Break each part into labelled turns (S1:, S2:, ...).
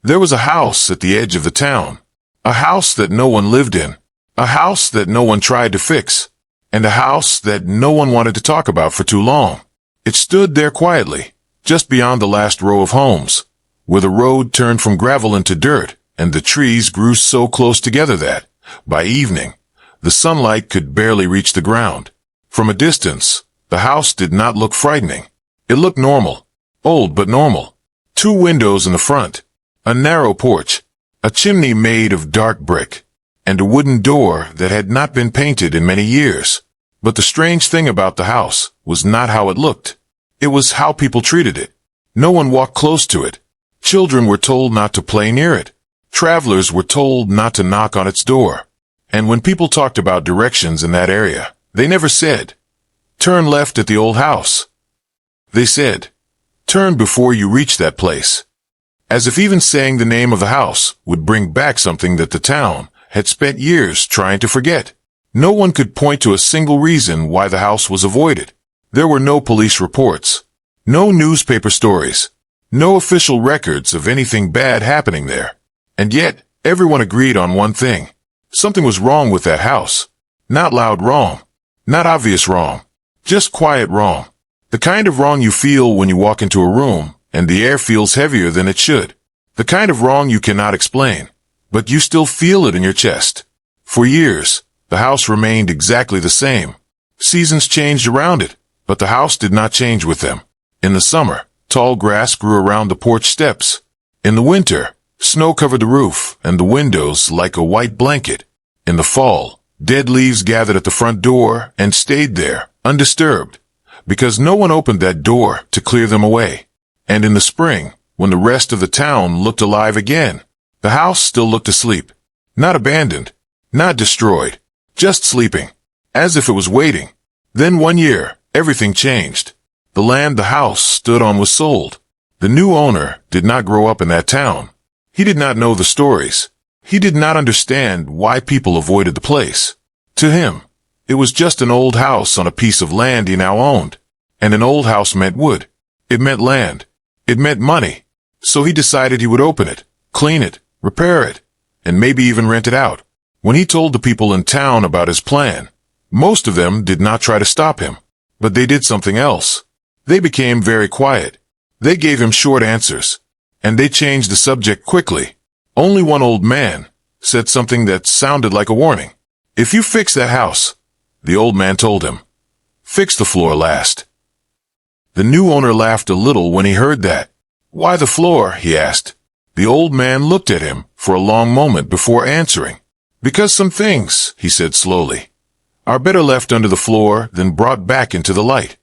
S1: There was a house at the edge of the town, a house that no one lived in, a house that no one tried to fix, and a house that no one wanted to talk about for too long. It stood there quietly, just beyond the last row of homes, where the road turned from gravel into dirt, and the trees grew so close together that, by evening, the sunlight could barely reach the ground. From a distance, the house did not look frightening. It looked normal, old but normal. 2 windows in the front, a narrow porch, a chimney made of dark brick, and a wooden door that had not been painted in many years. But the strange thing about the house was not how it looked. It was how people treated it. No one walked close to it. Children were told not to play near it. Travelers were told not to knock on its door. And when people talked about directions in that area, they never said, "Turn left at the old house." They said, "Turn before you reach that place." As if even saying the name of the house would bring back something that the town had spent years trying to forget. No one could point to a single reason why the house was avoided. There were no police reports, no newspaper stories, no official records of anything bad happening there. And yet, everyone agreed on one thing. Something was wrong with that house. Not loud wrong, not obvious wrong, just quiet wrong. The kind of wrong you feel when you walk into a room and the air feels heavier than it should. The kind of wrong you cannot explain, but you still feel it in your chest. For years, the house remained exactly the same. Seasons changed around it, but the house did not change with them. In the summer, tall grass grew around the porch steps. In the winter, snow covered the roof and the windows like a white blanket. In the fall, dead leaves gathered at the front door and stayed there, undisturbed, because no one opened that door to clear them away. And in the spring, when the rest of the town looked alive again, the house still looked asleep. Not abandoned, not destroyed, just sleeping, as if it was waiting. Then one year, everything changed. The land the house stood on was sold. The new owner did not grow up in that town. He did not know the stories. He did not understand why people avoided the place. To him, it was just an old house on a piece of land he now owned. And an old house meant wood. It meant land. It meant money. So he decided he would open it, clean it, repair it, and maybe even rent it out. When he told the people in town about his plan, most of them did not try to stop him. But they did something else. They became very quiet. They gave him short answers. And they changed the subject quickly. Only one old man said something that sounded like a warning. "If you fix that house," the old man told him, "fix the floor last." The new owner laughed a little when he heard that. "Why the floor?" he asked. The old man looked at him for a long moment before answering. "Because some things," he said slowly, "are better left under the floor than brought back into the light."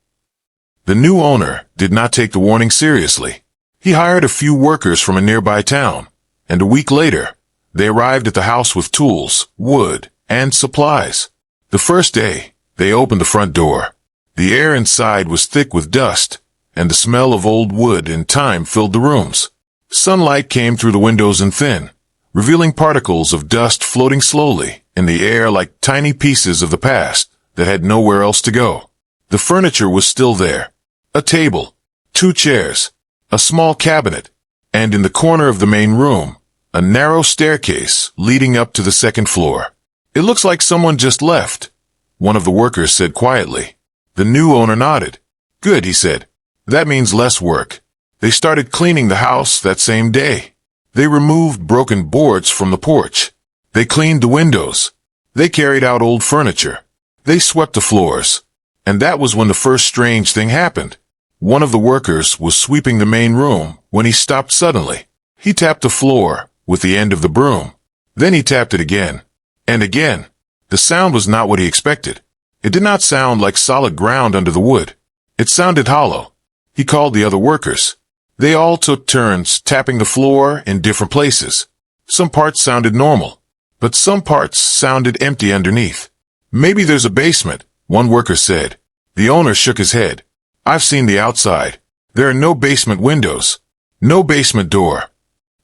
S1: The new owner did not take the warning seriously. He hired a few workers from a nearby town, and a week later, they arrived at the house with tools, wood, and supplies. The first day, they opened the front door. The air inside was thick with dust, and the smell of old wood and time filled the rooms. Sunlight came through the windows in thin, revealing particles of dust floating slowly in the air like tiny pieces of the past that had nowhere else to go. The furniture was still there. A table, 2 chairs, a small cabinet, and in the corner of the main room, a narrow staircase leading up to the second floor. "It looks like someone just left," one of the workers said quietly. The new owner nodded. "Good," he said. "That means less work." They started cleaning the house that same day. They removed broken boards from the porch. They cleaned the windows. They carried out old furniture. They swept the floors. And that was when the first strange thing happened. One of the workers was sweeping the main room when he stopped suddenly. He tapped the floor with the end of the broom. Then he tapped it again. And again. The sound was not what he expected. It did not sound like solid ground under the wood. It sounded hollow. He called the other workers. They all took turns tapping the floor in different places. Some parts sounded normal, but some parts sounded empty underneath. "Maybe there's a basement," one worker said. The owner shook his head. "I've seen the outside. There are no basement windows. No basement door."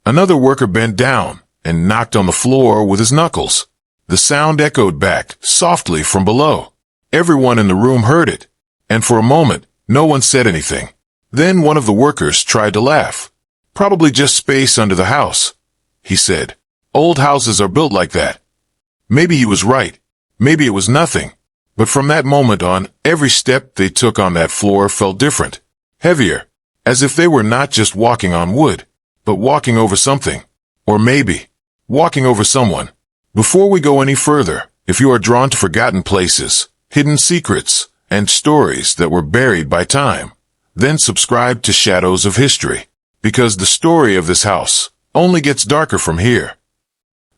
S1: Another worker bent down and knocked on the floor with his knuckles. The sound echoed back softly from below. Everyone in the room heard it, and for a moment, no one said anything. Then one of the workers tried to laugh. Probably just space under the house, he said. Old houses are built like that. Maybe he was right. Maybe it was nothing. But from that moment on, every step they took on that floor felt different, heavier, as if they were not just walking on wood, but walking over something. Or maybe, walking over someone. Before we go any further, if you are drawn to forgotten places, hidden secrets, and stories that were buried by time, then subscribe to Shadows of History, because the story of this house only gets darker from here.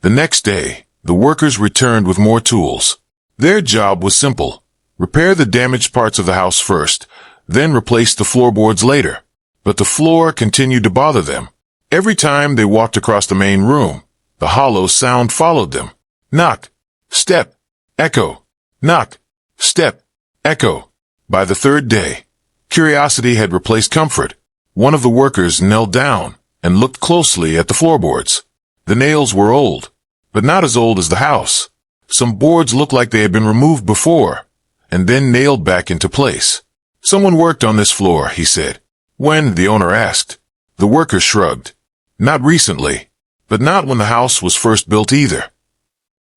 S1: The next day, the workers returned with more tools. Their job was simple. Repair the damaged parts of the house first, then replace the floorboards later. But the floor continued to bother them. Every time they walked across the main room, the hollow sound followed them. Knock, step, echo, knock, step, echo. By the third day, curiosity had replaced comfort. One of the workers knelt down and looked closely at the floorboards. The nails were old, but not as old as the house. Some boards looked like they had been removed before, and then nailed back into place. Someone worked on this floor, he said. When, the owner asked. The worker shrugged. Not recently, but not when the house was first built either.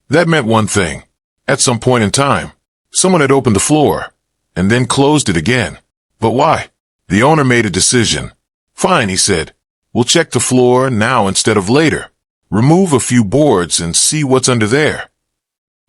S1: That meant one thing. At some point in time, someone had opened the floor, and then closed it again. But why? The owner made a decision. Fine, he said. We'll check the floor now instead of later. Remove a few boards and see what's under there.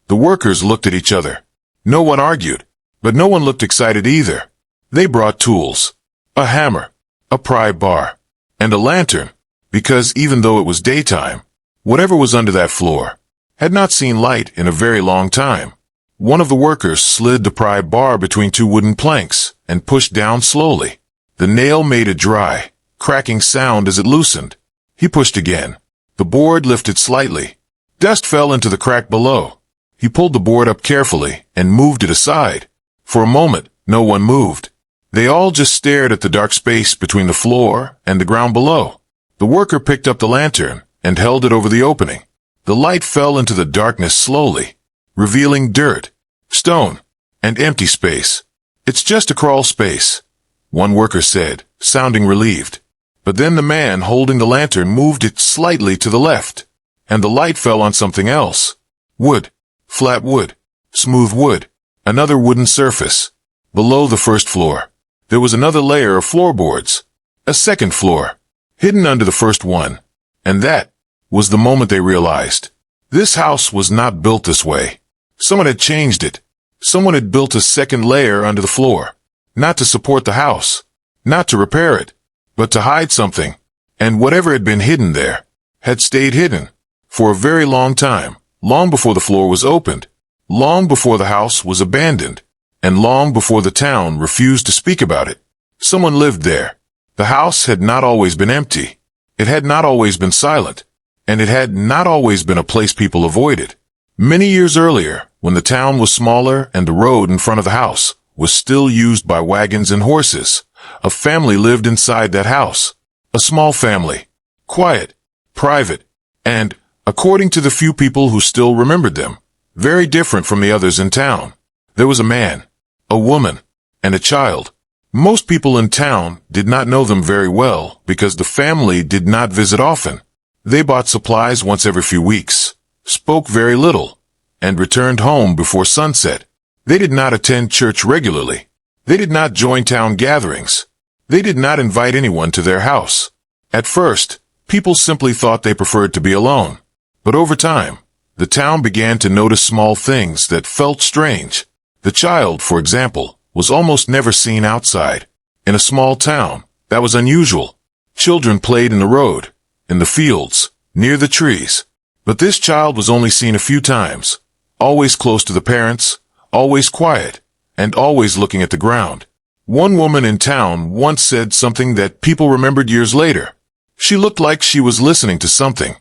S1: The workers looked at each other. No one argued, but no one looked excited either. They brought tools, a hammer, a pry bar, and a lantern, because even though it was daytime, whatever was under that floor had not seen light in a very long time. One of the workers slid the pry bar between two wooden planks and pushed down slowly. The nail made a dry, cracking sound as it loosened. He pushed again. The board lifted slightly. Dust fell into the crack below. He pulled the board up carefully and moved it aside. For a moment, no one moved. They all just stared at the dark space between the floor and the ground below. The worker picked up the lantern and held it over the opening. The light fell into the darkness slowly, revealing dirt, stone, and empty space. It's just a crawl space, one worker said, sounding relieved. But then the man holding the lantern moved it slightly to the left, and the light fell on something else. Wood. Flat wood, smooth wood, another wooden surface. Below the first floor, there was another layer of floorboards, a second floor, hidden under the first one. And that was the moment they realized. This house was not built this way. Someone had changed it. Someone had built a second layer under the floor, not to support the house, not to repair it, but to hide something. And whatever had been hidden there had stayed hidden for a very long time. Long before the floor was opened, long before the house was abandoned, and long before the town refused to speak about it. Someone lived there. The house had not always been empty. It had not always been silent, and it had not always been a place people avoided. Many years earlier, when the town was smaller and the road in front of the house was still used by wagons and horses, a family lived inside that house. A small family, quiet, private, and, according to the few people who still remembered them, very different from the others in town. There was a man, a woman, and a child. Most people in town did not know them very well because the family did not visit often. They bought supplies once every few weeks, spoke very little, and returned home before sunset. They did not attend church regularly. They did not join town gatherings. They did not invite anyone to their house. At first, people simply thought they preferred to be alone. But over time, the town began to notice small things that felt strange. The child, for example, was almost never seen outside. In a small town, that was unusual. Children played in the road, in the fields, near the trees. But this child was only seen a few times, always close to the parents, always quiet, and always looking at the ground. One woman in town once said something that people remembered years later. She looked like she was listening to something,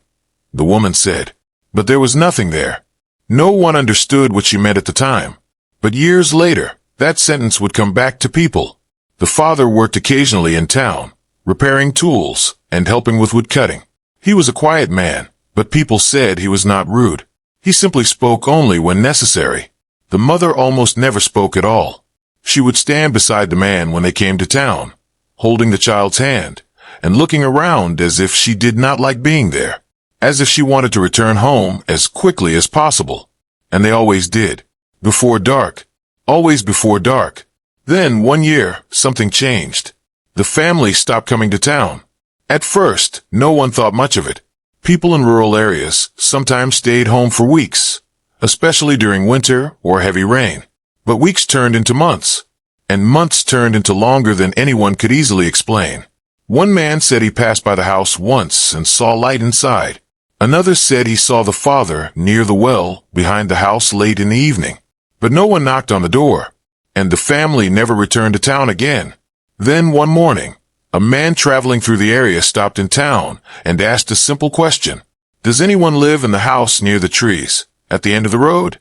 S1: the woman said, but there was nothing there. No one understood what she meant at the time. But years later, that sentence would come back to people. The father worked occasionally in town, repairing tools and helping with wood cutting. He was a quiet man, but people said he was not rude. He simply spoke only when necessary. The mother almost never spoke at all. She would stand beside the man when they came to town, holding the child's hand, and looking around as if she did not like being there, as if she wanted to return home as quickly as possible. And they always did. Before dark. Always before dark. Then, one year, something changed. The family stopped coming to town. At first, no one thought much of it. People in rural areas sometimes stayed home for weeks, especially during winter or heavy rain. But weeks turned into months, and months turned into longer than anyone could easily explain. One man said he passed by the house once and saw light inside. Another said he saw the father near the well behind the house late in the evening. But no one knocked on the door, and the family never returned to town again. Then one morning, a man traveling through the area stopped in town and asked a simple question. Does anyone live in the house near the trees, at the end of the road?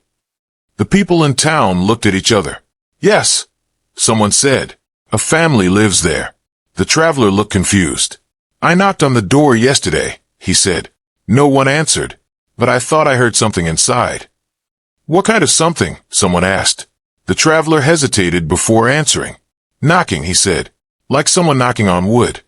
S1: The people in town looked at each other. Yes, someone said. A family lives there. The traveler looked confused. I knocked on the door yesterday, he said. No one answered, but I thought I heard something inside. What kind of something? Someone asked. The traveler hesitated before answering. Knocking, he said, like someone knocking on wood.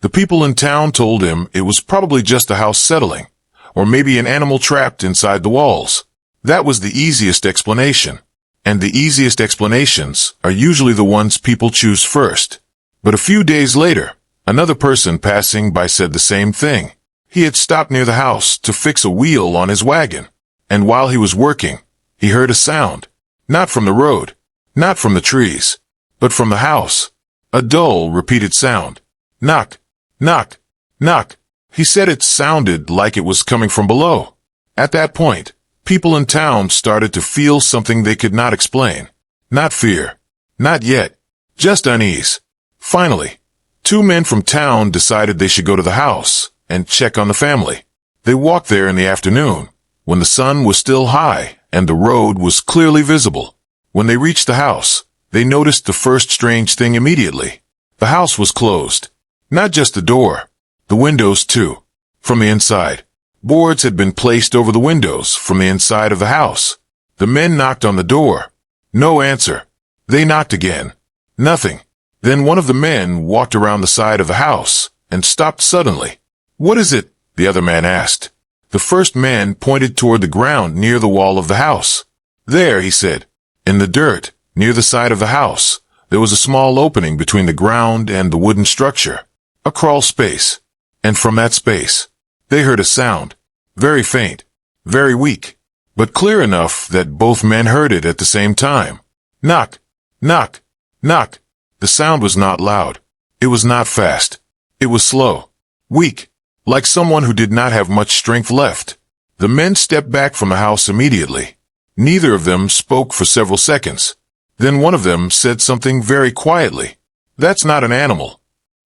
S1: The people in town told him it was probably just a house settling, or maybe an animal trapped inside the walls. That was the easiest explanation. And the easiest explanations are usually the ones people choose first. But a few days later, another person passing by said the same thing. He had stopped near the house to fix a wheel on his wagon, and while he was working, he heard a sound. Not from the road, not from the trees, but from the house. A dull, repeated sound. Knock, knock, knock. He said it sounded like it was coming from below. At that point, people in town started to feel something they could not explain. Not fear. Not yet. Just unease. Finally, two men from town decided they should go to the house and check on the family. They walked there in the afternoon, when the sun was still high and the road was clearly visible. When they reached the house, they noticed the first strange thing immediately. The house was closed. Not just the door, the windows too. From the inside, boards had been placed over the windows from the inside of the house. The men knocked on the door. No answer. They knocked again. Nothing. Then one of the men walked around the side of the house and stopped suddenly. What is it? The other man asked. The first man pointed toward the ground near the wall of the house. There, he said. In the dirt, near the side of the house, there was a small opening between the ground and the wooden structure. A crawl space. And from that space, they heard a sound. Very faint. Very weak. But clear enough that both men heard it at the same time. Knock. Knock. Knock. The sound was not loud. It was not fast. It was slow. Weak. Like someone who did not have much strength left. The men stepped back from the house immediately. Neither of them spoke for several seconds. Then one of them said something very quietly. That's not an animal.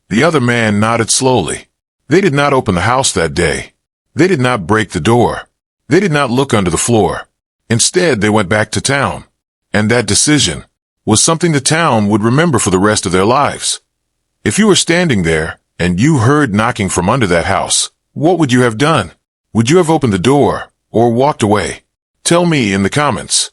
S1: The other man nodded slowly. They did not open the house that day. They did not break the door. They did not look under the floor. Instead, they went back to town. And that decision was something the town would remember for the rest of their lives. If you were standing there and you heard knocking from under that house, what would you have done? Would you have opened the door or walked away? Tell me in the comments.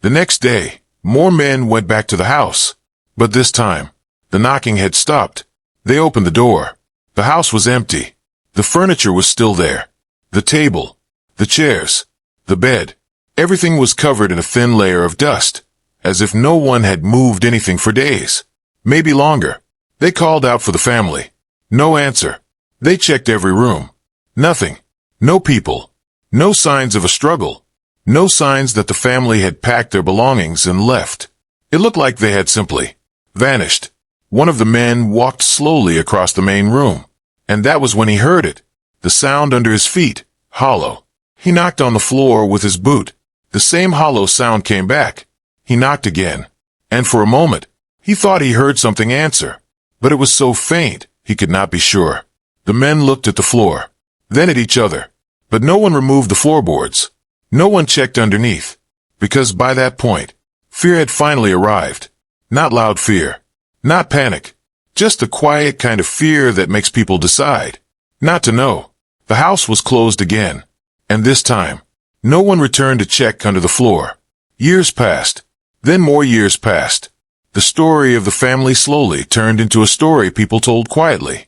S1: The next day, more men went back to the house. But this time, the knocking had stopped. They opened the door. The house was empty. The furniture was still there. The table, the chairs, the bed. Everything was covered in a thin layer of dust, as if no one had moved anything for days. Maybe longer. They called out for the family. No answer. They checked every room. Nothing. No people. No signs of a struggle. No signs that the family had packed their belongings and left. It looked like they had simply vanished. One of the men walked slowly across the main room. And that was when he heard it. The sound under his feet, hollow. He knocked on the floor with his boot. The same hollow sound came back. He knocked again. And for a moment, he thought he heard something answer. But it was so faint, he could not be sure. The men looked at the floor, then at each other. But no one removed the floorboards. No one checked underneath. Because by that point, fear had finally arrived. Not loud fear. Not panic. Just a quiet kind of fear that makes people decide not to know. The house was closed again. And this time, no one returned to check under the floor. Years passed. Then more years passed. The story of the family slowly turned into a story people told quietly.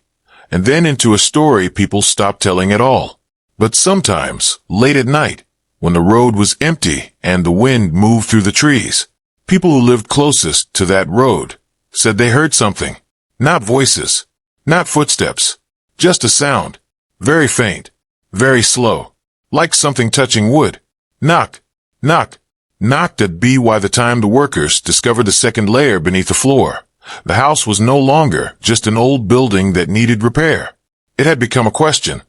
S1: and then into a story people stopped telling at all. But sometimes, late at night, when the road was empty and the wind moved through the trees, people who lived closest to that road said they heard something. Not voices, not footsteps, just a sound, very faint, very slow, like something touching wood. Knock, knock, knocked at by the time the workers discovered the second layer beneath the floor. The house was no longer just an old building that needed repair. It had become a question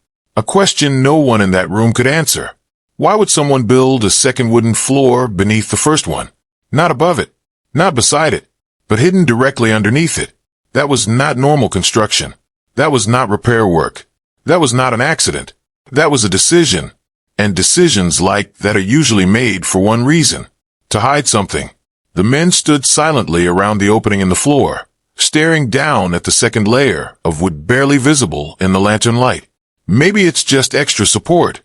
S1: no one in that room could answer. Why would someone build a second wooden floor beneath the first one? Not above it, not beside it, but hidden directly underneath it. That was not normal construction. That was not repair work. That was not an accident. That was a decision. And decisions like that are usually made for one reason: to hide something. The men stood silently around the opening in the floor, staring down at the second layer of wood barely visible in the lantern light. Maybe it's just extra support,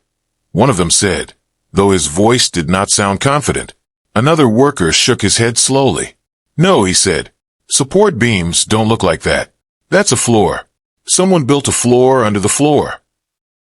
S1: one of them said, though his voice did not sound confident. Another worker shook his head slowly. No, he said. Support beams don't look like that. That's a floor. Someone built a floor under the floor.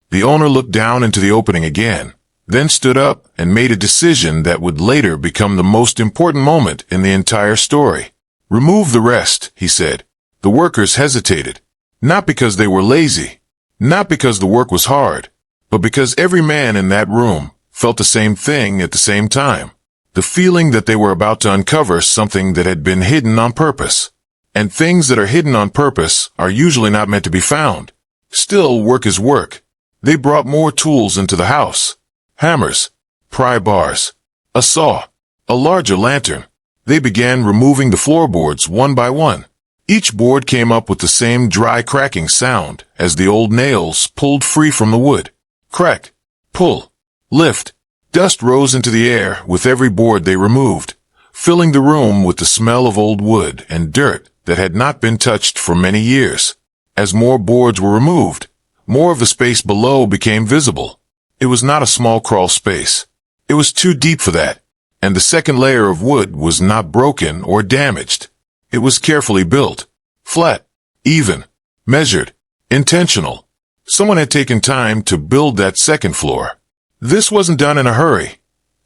S1: The owner looked down into the opening again, then stood up and made a decision that would later become the most important moment in the entire story. Remove the rest, he said. The workers hesitated, not because they were lazy, not because the work was hard, but because every man in that room felt the same thing at the same time. The feeling that they were about to uncover something that had been hidden on purpose. And things that are hidden on purpose are usually not meant to be found. Still, work is work. They brought more tools into the house. Hammers, pry bars, a saw, a larger lantern. They began removing the floorboards one by one. Each board came up with the same dry cracking sound as the old nails pulled free from the wood. Crack, pull, lift. Dust rose into the air with every board they removed, filling the room with the smell of old wood and dirt that had not been touched for many years. As more boards were removed, more of the space below became visible. It was not a small crawl space. It was too deep for that, and the second layer of wood was not broken or damaged. It was carefully built, flat, even, measured, intentional. Someone had taken time to build that second floor. This wasn't done in a hurry,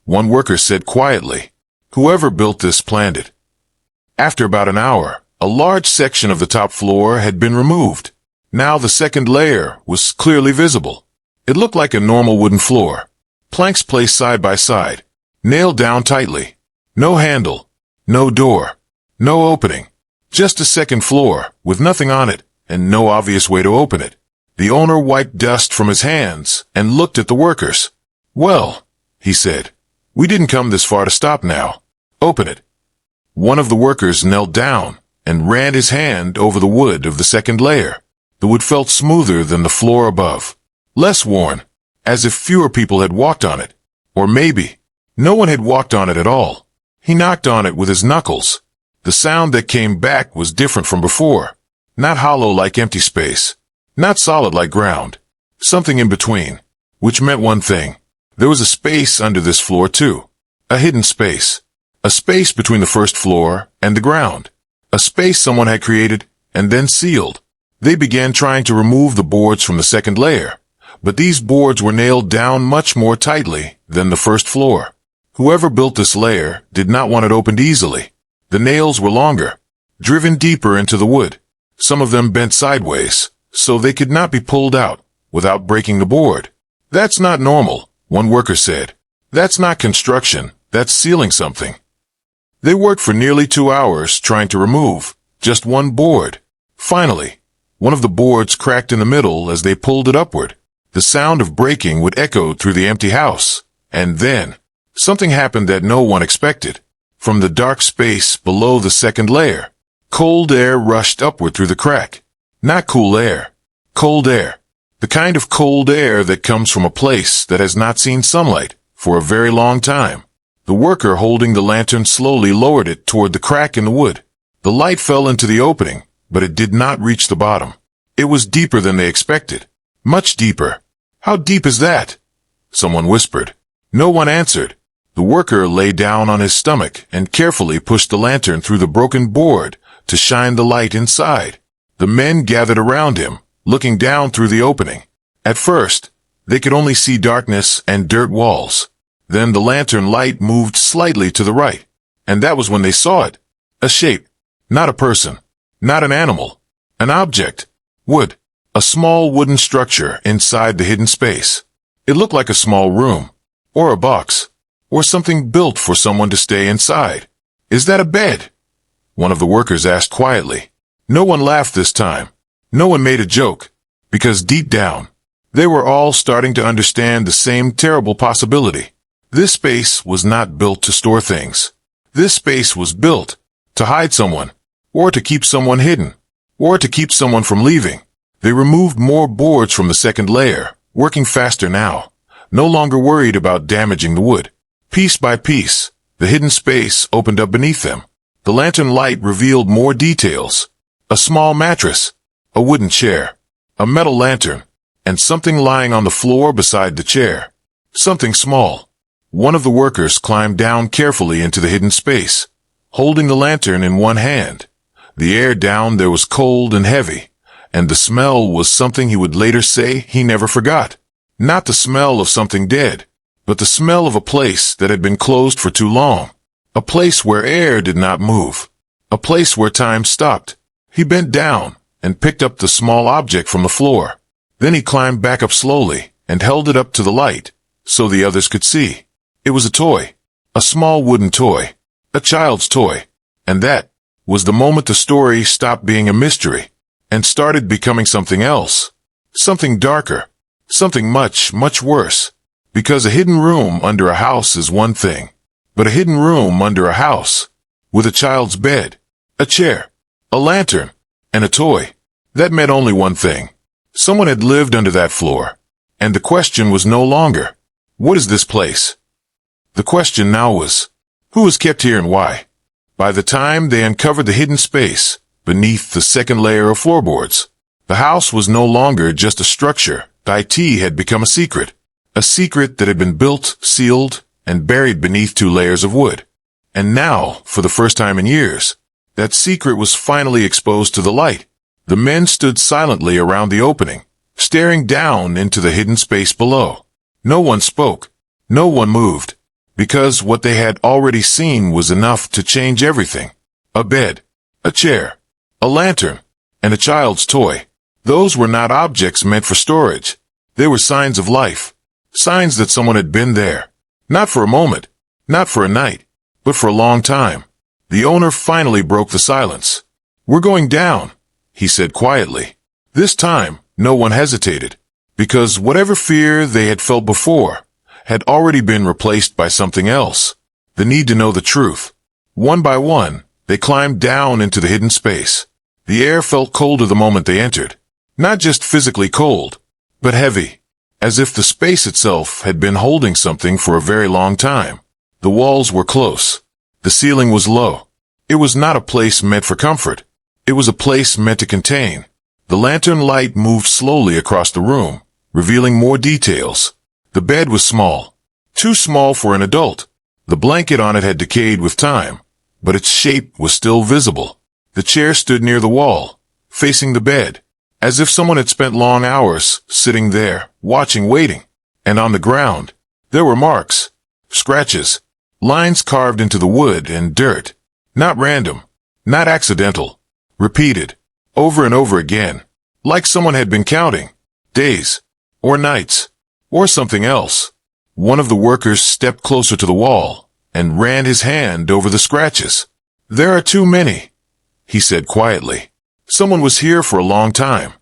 S1: one worker said quietly. Whoever built this planned it. After about an hour, a large section of the top floor had been removed. Now the second layer was clearly visible. It looked like a normal wooden floor. Planks placed side by side, nailed down tightly. No handle, no door, no opening. Just a second floor with nothing on it and no obvious way to open it. The owner wiped dust from his hands and looked at the workers. Well, he said, we didn't come this far to stop now. Open it. One of the workers knelt down and ran his hand over the wood of the second layer. The wood felt smoother than the floor above, less worn, as if fewer people had walked on it. Or maybe no one had walked on it at all. He knocked on it with his knuckles. The sound that came back was different from before. Not hollow like empty space. Not solid like ground. Something in between, which meant one thing. There was a space under this floor too. A hidden space. A space between the first floor and the ground. A space someone had created and then sealed. They began trying to remove the boards from the second layer, but these boards were nailed down much more tightly than the first floor. Whoever built this layer did not want it opened easily. The nails were longer, driven deeper into the wood. Some of them bent sideways, so they could not be pulled out without breaking the board. That's not normal, one worker said. That's not construction, that's sealing something. They worked for nearly 2 hours trying to remove just one board. Finally, one of the boards cracked in the middle as they pulled it upward. The sound of breaking would echo through the empty house. And then, something happened that no one expected. From the dark space below the second layer, cold air rushed upward through the crack. Not cool air. Cold air. The kind of cold air that comes from a place that has not seen sunlight for a very long time. The worker holding the lantern slowly lowered it toward the crack in the wood. The light fell into the opening, but it did not reach the bottom. It was deeper than they expected. Much deeper. How deep is that? Someone whispered. No one answered. The worker lay down on his stomach and carefully pushed the lantern through the broken board to shine the light inside. The men gathered around him, looking down through the opening. At first, they could only see darkness and dirt walls. Then the lantern light moved slightly to the right, and that was when they saw it. A shape. Not a person. Not an animal. An object. Wood. A small wooden structure inside the hidden space. It looked like a small room, or a box, or something built for someone to stay inside. "Is that a bed?" one of the workers asked quietly. No one laughed this time. No one made a joke, because deep down, they were all starting to understand the same terrible possibility. This space was not built to store things. This space was built to hide someone, or to keep someone hidden, or to keep someone from leaving. They removed more boards from the second layer, working faster now, no longer worried about damaging the wood. Piece by piece, the hidden space opened up beneath them. The lantern light revealed more details. A small mattress, a wooden chair, a metal lantern, and something lying on the floor beside the chair. Something small. One of the workers climbed down carefully into the hidden space, holding the lantern in one hand. The air down there was cold and heavy, and the smell was something he would later say he never forgot. Not the smell of something dead, but the smell of a place that had been closed for too long. A place where air did not move. A place where time stopped. He bent down and picked up the small object from the floor. Then he climbed back up slowly and held it up to the light so the others could see. It was a toy. A small wooden toy. A child's toy. And that was the moment the story stopped being a mystery and started becoming something else. Something darker. Something much, much worse. Because a hidden room under a house is one thing, but a hidden room under a house, with a child's bed, a chair, a lantern, and a toy, that meant only one thing. Someone had lived under that floor, and the question was no longer, what is this place? The question now was, who is kept here and why? By the time they uncovered the hidden space beneath the second layer of floorboards, the house was no longer just a structure. IT had become a secret that had been built, sealed, and buried beneath 2 layers of wood. And now, for the first time in years, that secret was finally exposed to the light. The men stood silently around the opening, staring down into the hidden space below. No one spoke. No one moved, because what they had already seen was enough to change everything. A bed, a chair, a lantern, and a child's toy. Those were not objects meant for storage. They were signs of life. Signs that someone had been there. Not for a moment, not for a night, but for a long time. The owner finally broke the silence. "We're going down," he said quietly. This time, no one hesitated, because whatever fear they had felt before had already been replaced by something else. The need to know the truth. One by one, they climbed down into the hidden space. The air felt colder the moment they entered. Not just physically cold, but heavy, as if the space itself had been holding something for a very long time. The walls were close. The ceiling was low. It was not a place meant for comfort. It was a place meant to contain. The lantern light moved slowly across the room, revealing more details. The bed was small. Too small for an adult. The blanket on it had decayed with time, but its shape was still visible. The chair stood near the wall, facing the bed, as if someone had spent long hours sitting there, watching, waiting. And on the ground, there were marks, scratches, lines carved into the wood and dirt. Not random, not accidental, repeated, over and over again, like someone had been counting, days, or nights, or something else. One of the workers stepped closer to the wall and ran his hand over the scratches. "There are too many," he said quietly. "Someone was here for a long time."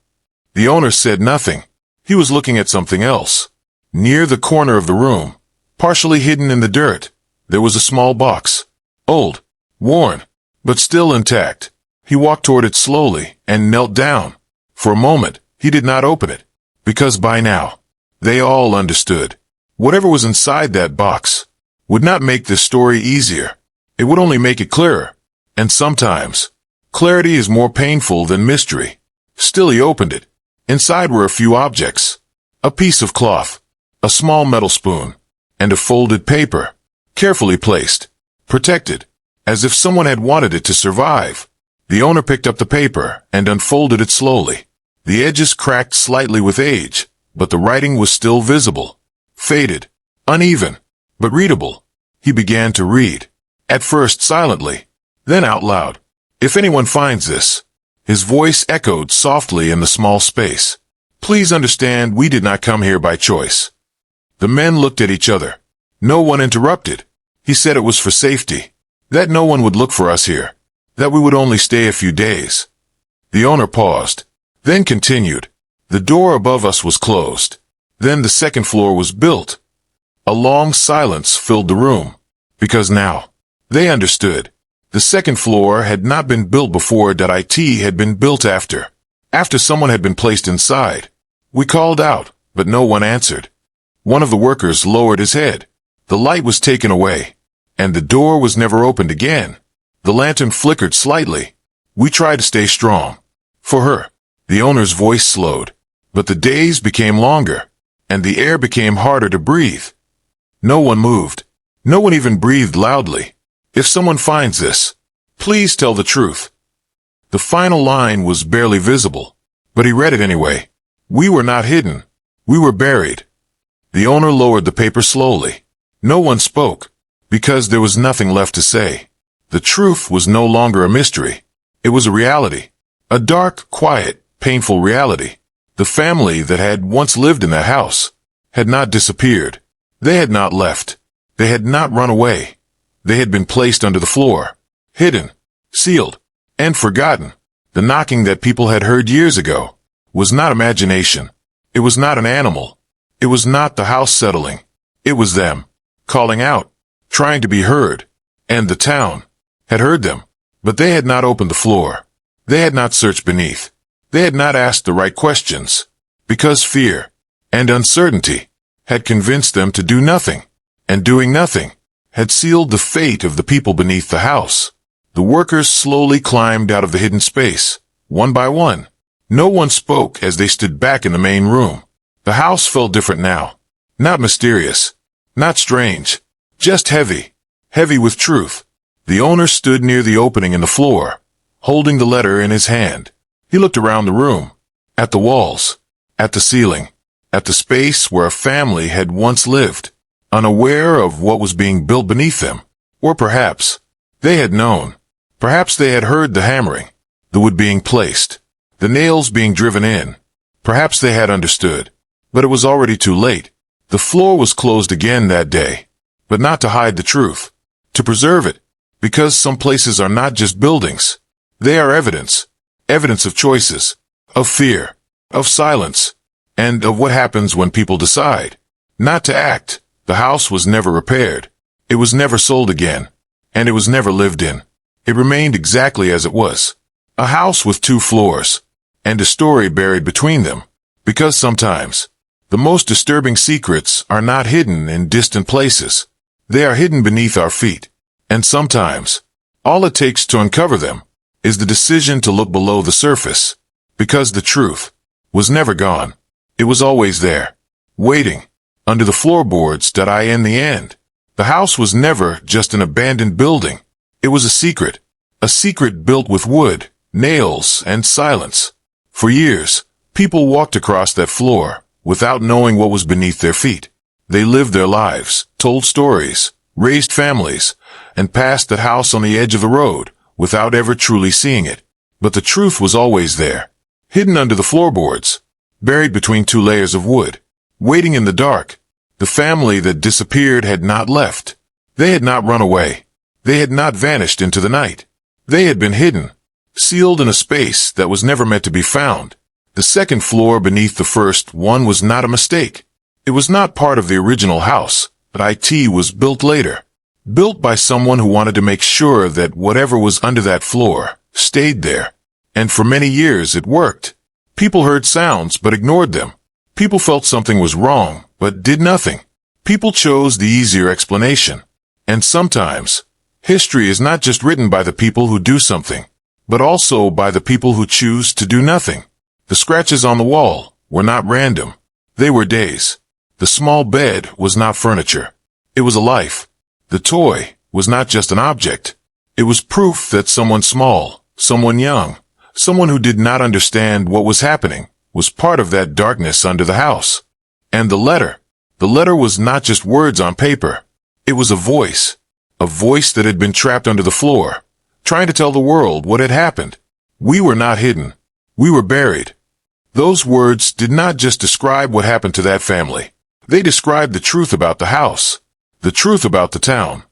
S1: The owner said nothing. He was looking at something else. Near the corner of the room, partially hidden in the dirt, there was a small box. Old, worn, but still intact. He walked toward it slowly and knelt down. For a moment, he did not open it, because by now, they all understood. Whatever was inside that box would not make this story easier. It would only make it clearer. And sometimes, clarity is more painful than mystery. Still he opened it. Inside were a few objects. A piece of cloth, a small metal spoon, and a folded paper, carefully placed, protected, as if someone had wanted it to survive. The owner picked up the paper and unfolded it slowly. The edges cracked slightly with age, but the writing was still visible. Faded, uneven, but readable. He began to read. At first silently, then out loud. "If anyone finds this," his voice echoed softly in the small space, "please understand we did not come here by choice." The men looked at each other. No one interrupted. He said it was for safety, that no one would look for us here, that we would only stay a few days. The owner paused, then continued. "The door above us was closed. Then the second floor was built." A long silence filled the room, because now they understood. The second floor had not been built before. It had been built after someone had been placed inside. We called out, but no one answered. One of the workers lowered his head. The light was taken away, and the door was never opened again. The lantern flickered slightly. We tried to stay strong. For her. The owner's voice slowed, but the days became longer, and the air became harder to breathe. No one moved. No one even breathed loudly. "If someone finds this, please tell the truth." The final line was barely visible, but he read it anyway. We were not hidden. We were buried. The owner lowered the paper slowly. No one spoke, because there was nothing left to say. The truth was no longer a mystery. It was a reality. A dark, quiet, painful reality. The family that had once lived in that house had not disappeared. They had not left. They had not run away. They had been placed under the floor, hidden, sealed, and forgotten. The knocking that people had heard years ago was not imagination. It was not an animal. It was not the house settling. It was them, calling out, trying to be heard. And the town had heard them, but they had not opened the floor. They had not searched beneath. They had not asked the right questions, because fear and uncertainty had convinced them to do nothing, and doing nothing had sealed the fate of the people beneath the house. The workers slowly climbed out of the hidden space, one by one. No one spoke as they stood back in the main room. The house felt different now. Not mysterious, not strange, just heavy, heavy with truth. The owner stood near the opening in the floor, holding the letter in his hand. He looked around the room, at the walls, at the ceiling, at the space where a family had once lived, unaware of what was being built beneath them. Or perhaps they had known. Perhaps they had heard the hammering, the wood being placed, the nails being driven in. Perhaps they had understood. But it was already too late. The floor was closed again that day, but not to hide the truth, to preserve it, because some places are not just buildings. They are evidence. Evidence of choices, of fear, of silence, and of what happens when people decide not to act. The house was never repaired. It was never sold again, and it was never lived in. It remained exactly as it was. A house with 2 floors, and a story buried between them, because sometimes the most disturbing secrets are not hidden in distant places. They are hidden beneath our feet, and sometimes all it takes to uncover them is the decision to look below the surface, because the truth was never gone. It was always there, waiting, under the floorboards. In the end, the house was never just an abandoned building. It was a secret built with wood, nails, and silence. For years, people walked across that floor without knowing what was beneath their feet. They lived their lives, told stories, raised families, and passed that house on the edge of the road without ever truly seeing it. But the truth was always there, hidden under the floorboards, buried between 2 layers of wood, waiting in the dark. The family that disappeared had not left. They had not run away. They had not vanished into the night. They had been hidden, sealed in a space that was never meant to be found. The second floor beneath the first one was not a mistake. It was not part of the original house, but it was built later. Built by someone who wanted to make sure that whatever was under that floor stayed there. And for many years it worked. People heard sounds but ignored them. People felt something was wrong but did nothing. People chose the easier explanation. And sometimes, history is not just written by the people who do something, but also by the people who choose to do nothing. The scratches on the wall were not random. They were days. The small bed was not furniture. It was a life. The toy was not just an object. It was proof that someone small, someone young, someone who did not understand what was happening, was part of that darkness under the house. And the letter was not just words on paper. It was a voice that had been trapped under the floor, trying to tell the world what had happened. We were not hidden. We were buried. Those words did not just describe what happened to that family. They described the truth about the house, the truth about the town,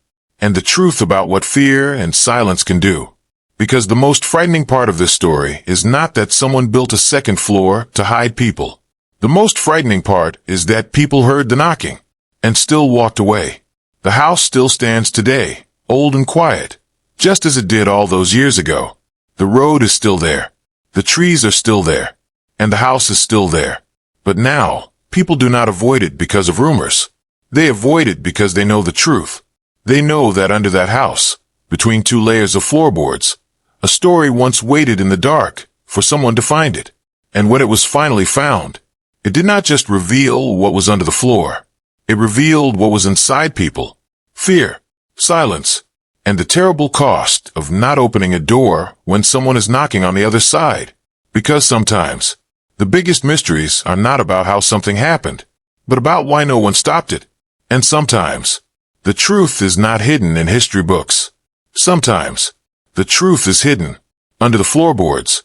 S1: and the truth about what fear and silence can do. Because the most frightening part of this story is not that someone built a second floor to hide people. The most frightening part is that people heard the knocking and still walked away. The house still stands today, old and quiet, just as it did all those years ago. The road is still there. The trees are still there. And the house is still there. But now, people do not avoid it because of rumors. They avoid it because they know the truth. They know that under that house, between two layers of floorboards, a story once waited in the dark for someone to find it. And when it was finally found, it did not just reveal what was under the floor. It revealed what was inside people. Fear, silence, and the terrible cost of not opening a door when someone is knocking on the other side. Because sometimes, the biggest mysteries are not about how something happened, but about why no one stopped it. And sometimes, the truth is not hidden in history books. Sometimes, the truth is hidden under the floorboards.